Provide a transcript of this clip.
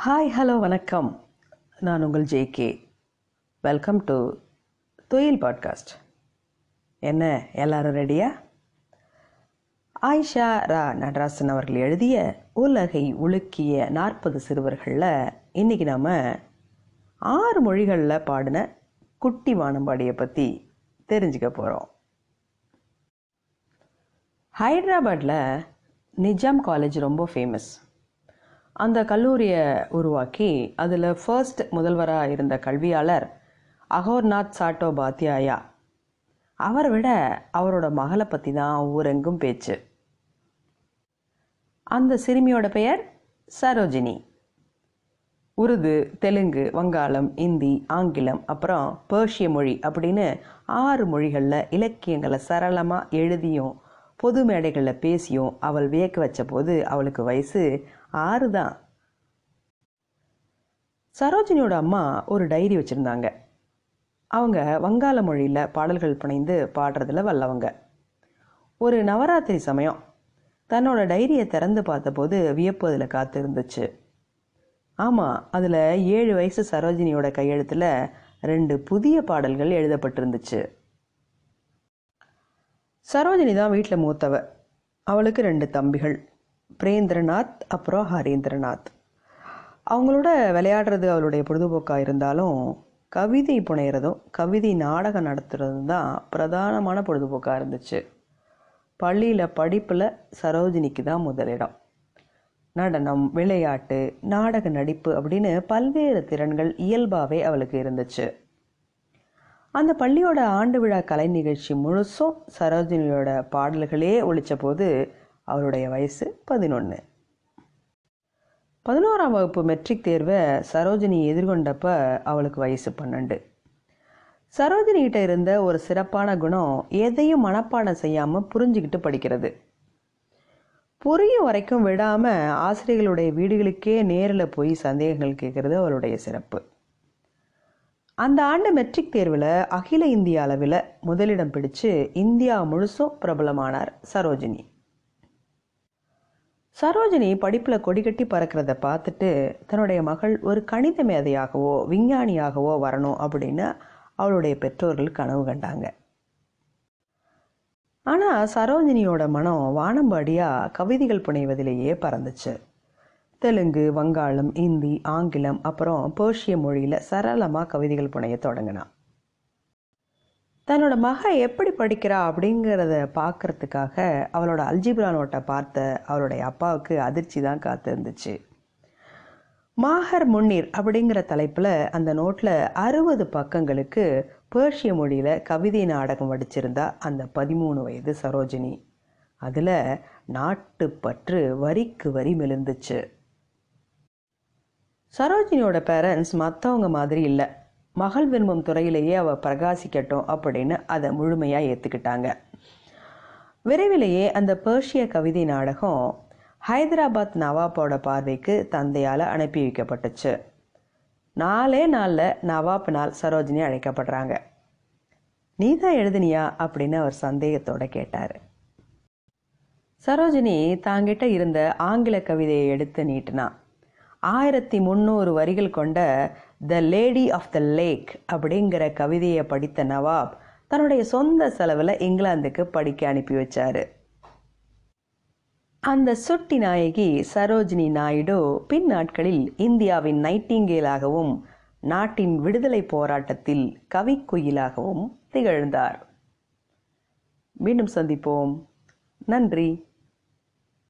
Hi hello வணக்கம். நான் உங்கள் ஜேகே. வெல்கம் டு துயில் பாட்காஸ்ட். என்ன எல்லாரும் ரெடியா? ஆயிஷா ரா நடராசன் அவர்கள் எழுதிய உலகை உலுக்கிய 40 சிறுவர்களில் இன்றைக்கி நாம் 6 மொழிகளில் பாடின குட்டி வானம்பாடியை பற்றி தெரிஞ்சுக்க போகிறோம். ஹைதராபாத்தில் நிஜாம் காலேஜ் ரொம்ப ஃபேமஸ். அந்த கல்லூரியை உருவாக்கி அதில் முதல்வராக இருந்த கல்வியாளர் அகோர்நாத் சாட்டோபாத்யாயா. அவரை விட அவரோட மகளை பற்றி தான் ஊரெங்கும் பேச்சு. அந்த சிறுமியோட பெயர் சரோஜினி. உருது, தெலுங்கு, வங்காளம், இந்தி, ஆங்கிலம், அப்புறம் பேர்ஷிய மொழி அப்படின்னு 6 மொழிகளில் இலக்கியங்களை சரளமாக எழுதியும் பொது மேடைகளில் பேசியும் அவள் வியக்க வச்ச போது அவளுக்கு வயசு 6 தான். சரோஜினியோட அம்மா ஒரு டைரி வச்சுருந்தாங்க. அவங்க வங்காள மொழியில் பாடல்கள் புனைந்து பாடுறதுல வல்லவங்க. ஒரு நவராத்திரி சமயம் தன்னோட டைரியை திறந்து பார்த்தபோது வியப்பு அதில் காத்து இருந்துச்சு. ஆமாம், அதில் 7 வயசு சரோஜினியோட கையெழுத்தில் 2 புதிய பாடல்கள் எழுதப்பட்டிருந்துச்சு. சரோஜினி தான் வீட்டில் மூத்தவ. அவளுக்கு 2 தம்பிகள், பிரேந்திரநாத் அப்புறம் ஹரீந்திரநாத். அவங்களோட விளையாடுறது அவளுடைய பொழுதுபோக்காக இருந்தாலும் கவிதை புனைகிறதும் கவிதை நாடகம் நடத்துகிறதும் தான் பிரதானமான பொழுதுபோக்காக இருந்துச்சு. பள்ளியில் படிப்பில் சரோஜினிக்கு தான் முதலிடம். நடனம், விளையாட்டு, நாடக நடிப்பு அப்படின்னு பல்வேறு திறன்கள் இயல்பாகவே அவளுக்கு இருந்துச்சு. அந்த பள்ளியோட ஆண்டு விழா கலை நிகழ்ச்சி முழுசும் சரோஜினியோட பாடல்களே ஒழித்த போது அவளுடைய வயசு 11. 11ஆம் வகுப்பு மெட்ரிக் தேர்வை சரோஜினி எதிர்கொண்டப்ப அவளுக்கு வயசு 12. சரோஜினிகிட்ட இருந்த ஒரு சிறப்பான குணம் எதையும் மனப்பாடம் செய்யாமல் புரிஞ்சுக்கிட்டு படிக்கிறது. புரியும் வரைக்கும் விடாமல் ஆசிரியர்களுடைய வீடுகளுக்கே நேரில் போய் சந்தேகங்கள் கேட்கறது அவளுடைய சிறப்பு. அந்த ஆண்டு மெட்ரிக் தேர்வில் அகில இந்திய அளவில் முதலிடம் பிடிச்சு இந்தியா முழுசும் பிரபலமானார் சரோஜினி. சரோஜினி படிப்பில் கொடிகட்டி பறக்கிறத பார்த்துட்டு தன்னுடைய மகள் ஒரு கணித மேதையாகவோ விஞ்ஞானியாகவோ வரணும் அப்படின்னு அவளுடைய பெற்றோர்கள் கனவு கண்டாங்க. ஆனால் சரோஜினியோட மனம் வானம்பாடியாக கவிதைகள் புனைவதிலேயே பறந்துச்சு. தெலுங்கு, வங்காளம், இந்தி, ஆங்கிலம், அப்புறம் பேர்ஷிய மொழியில் சரளமாக கவிதைகள் புனைய தொடங்கினான். தன்னோட மக எப்படி படிக்கிறா அப்படிங்கிறத பார்க்கறதுக்காக அவளோட அல்ஜிப்ரா நோட்டை பார்த்த அவளுடைய அப்பாவுக்கு அதிர்ச்சி தான் காத்திருந்துச்சு. மாஹர் முன்னீர் அப்படிங்கிற தலைப்பில் அந்த நோட்டில் 60 பக்கங்களுக்கு பேர்ஷிய மொழியில் கவிதை நாடகம் வடிச்சிருந்தா அந்த 13 வயது சரோஜினி. அதில் நாட்டுப்பற்று வரிக்கு வரி மெலிந்துச்சு. சரோஜினியோட பேரண்ட்ஸ் மற்றவங்க மாதிரி இல்லை. மகள் விரும்பும் துறையிலேயே அவள் பிரகாசிக்கட்டும் அப்படின்னு அதை முழுமையாக ஏற்றுக்கிட்டாங்க. விரைவிலேயே அந்த பேர்ஷிய கவிதை நாடகம் ஹைதராபாத் நவாப்போட பார்வைக்கு தந்தையால் அனுப்பி வைக்கப்பட்டுச்சு. 4 நாளில் நவாப்பினால் சரோஜினி அழைக்கப்படுறாங்க. நீ தான் எழுதினியா அப்படின்னு அவர் சந்தேகத்தோடு கேட்டார். சரோஜினி தாங்கிட்ட இருந்த ஆங்கில கவிதையை எடுத்து நீட்டினா. 1300 வரிகள் கொண்ட the lady of the lake அப்படிங்கிற கவிதையை படித்த நவாப் தன்னுடைய சொந்த செலவில் இங்கிலாந்துக்கு படிக்க அனுப்பி வச்சாரு. அந்த சுட்டி நாயகி சரோஜினி நாயுடு பின் நாட்களில் இந்தியாவின் நைட்டிங்கேலாகவும் நாட்டின் விடுதலை போராட்டத்தில் கவிக்குயிலாகவும் திகழ்ந்தார். மீண்டும் சந்திப்போம். நன்றி.